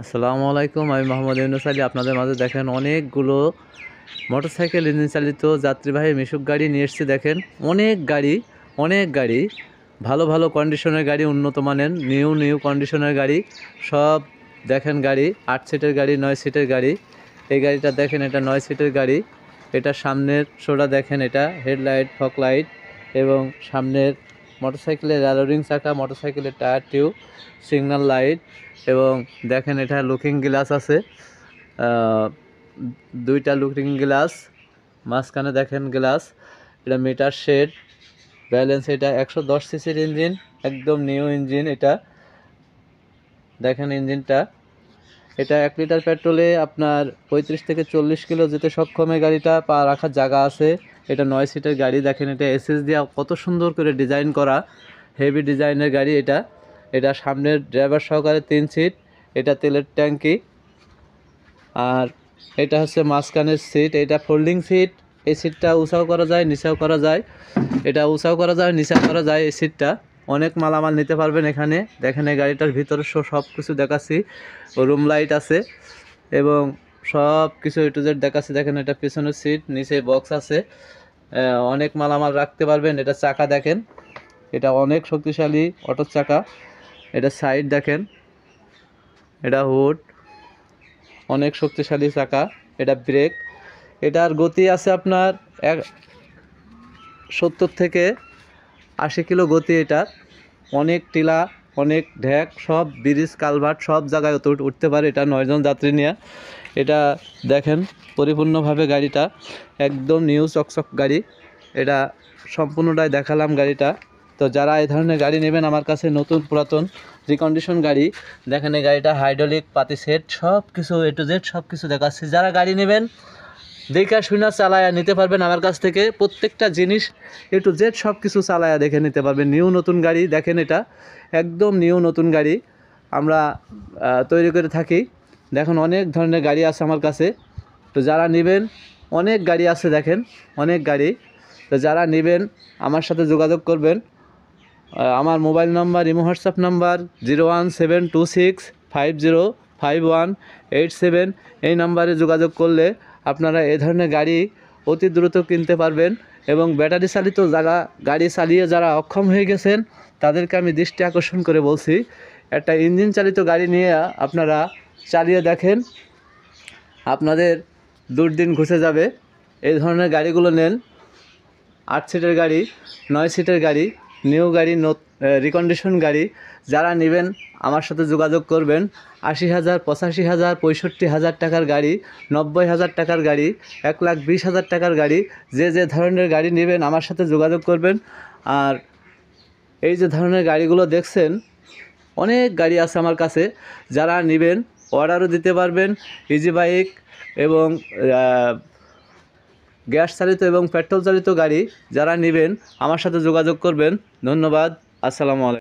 আসসালামু আলাইকুম, আমি মোহাম্মদ ইউনুস আলী। আপনাদের মাঝে দেখেন অনেকগুলো মোটরসাইকেল ইঞ্জিন চালিত যাত্রীবাহী মিশুক গাড়ি নিয়ে এসেছি। দেখেন অনেক গাড়ি ভালো ভালো কন্ডিশনের গাড়ি, উন্নত মানের নিউ কন্ডিশনের গাড়ি সব। দেখেন গাড়ি 8 সিটের গাড়ি, 9 সিটের গাড়ি। এই গাড়িটা দেখেন, এটা 9 সিটের গাড়ি। এটা সামনের শোটা দেখেন, এটা হেডলাইট, ফগ লাইট এবং সামনের মোটরসাইকেলের র্যালোরিং চাকা, মোটরসাইকেলের টায়ার টিউব, সিগন্যাল লাইট এবং দেখেন এটা লুকিং গ্লাস আছে, দুইটা লুকিং গ্লাস, মাঝখানে দেখেন গ্লাস। এটা মিটার শেড ব্যালেন্স। এটা 110 সিসির ইঞ্জিন, একদম নিউ ইঞ্জিন। এটা দেখেন ইঞ্জিনটা। এটা 1 লিটার পেট্রোলে আপনার 35 থেকে 40 কিলো যেতে সক্ষম। এই গাড়িটা পা রাখার জায়গা আছে। এটা 9 সিটের গাড়ি। দেখেন এটা এসএস দিয়া কত সুন্দর করে ডিজাইন করা, হেভি ডিজাইনের গাড়ি এটা। এটা সামনের ড্রাইভার সহকারে 3 সিট। এটা তেলের ট্যাঙ্কি। আর এটা হচ্ছে মাঝখানের সিট, এটা ফোল্ডিং সিট। এই সিটটা উঁচাও করা যায়, নিচাও করা যায়। এটা উঁচাও করা যায়, নিচাও করা যায়। এই সিটটা অনেক মালামাল নিতে পারবেন এখানে। দেখেন এই গাড়িটার ভিতরে সব কিছু দেখাচ্ছি। রুম লাইট আছে এবং সব কিছু এ টু জেড দেখাচ্ছি। দেখেন এটা পিছনের সিট, নিচে বক্স আছে, অনেক মালামাল রাখতে পারবেন। এটা চাকা দেখেন, এটা অনেক শক্তিশালী অটোর চাকা। এটা সাইড দেখেন, এটা হুড, অনেক শক্তিশালী চাকা। এটা ব্রেক। এটার গতি আছে আপনার 70 থেকে 80 কিলো গতি। এটা অনেক টিলা, অনেক ঢেক, সব ব্রিজ কালভার্ট সব জায়গায় উঠতে পারে। এটা 9 জন যাত্রী নিয়ে। এটা দেখেন পরিপূর্ণভাবে গাড়িটা একদম নিউ চকচক গাড়ি। এটা সম্পূর্ণটাই দেখালাম গাড়িটা। তো যারা এই ধরনের গাড়ি নেবেন আমার কাছে, নতুন পুরাতন রিকন্ডিশন গাড়ি দেখেন। এই গাড়িটা হাইড্রোলিক, পাতি সেট, সব কিছু এ টু জেড সব কিছু দেখাচ্ছি। যারা গাড়ি নেবেন দেখা শুনা চালায়া নিতে পারবেন আমার কাছ থেকে। প্রত্যেকটা জিনিস এ টু জেড সব কিছু চালায়া দেখে নিতে পারবেন। নিউ নতুন গাড়ি দেখেন, এটা একদম নিউ নতুন গাড়ি আমরা তৈরি করে থাকি। দেখুন অনেক ধরনের গাড়ি আছে আমার কাছে। তো যারা নেবেন, অনেক গাড়ি আছে দেখেন, অনেক গাড়ি। তো যারা নেবেন আমার সাথে যোগাযোগ করবেন। আমার mobile number, imo WhatsApp number 01726505187। এই নাম্বারে যোগাযোগ করলে আপনারা এ ধরনের গাড়ি অতি দ্রুত কিনতে পারবেন। এবং ব্যাটারি চালিত গাড়ি চালিয়ে যারা অক্ষম হয়ে গেছেন তাদেরকে আমি দৃষ্টি আকর্ষণ করে বলছি, একটা ইঞ্জিন চালিত গাড়ি নিয়ে আপনারা চালিয়ে দেখেন, আপনাদের দুর্দিন ঘুচে যাবে। এই ধরনের গাড়িগুলো নেন। 8 সিটের গাড়ি, 9 সিটের গাড়ি, নিউ গাড়ি, রিকন্ডিশন গাড়ি। যারা নেবেন আমার সাথে যোগাযোগ করবেন। 80,000, 85,000, 65,000 টাকার গাড়ি, 90,000 টাকার গাড়ি, 1,20,000 টাকার গাড়ি, যে ধরনের গাড়ি নেবেন আমার সাথে যোগাযোগ করবেন। আর এই যে ধরনের গাড়িগুলো দেখছেন, অনেক গাড়ি আছে আমার কাছে। যারা নেবেন অর্ডারও দিতে পারবেন। ইজি বাইক এবং গ্যাস চালিত এবং পেট্রোল চালিত গাড়ি যারা নেবেন আমার সাথে যোগাযোগ করবেন। ধন্যবাদ। আসসালামু আলাইকুম।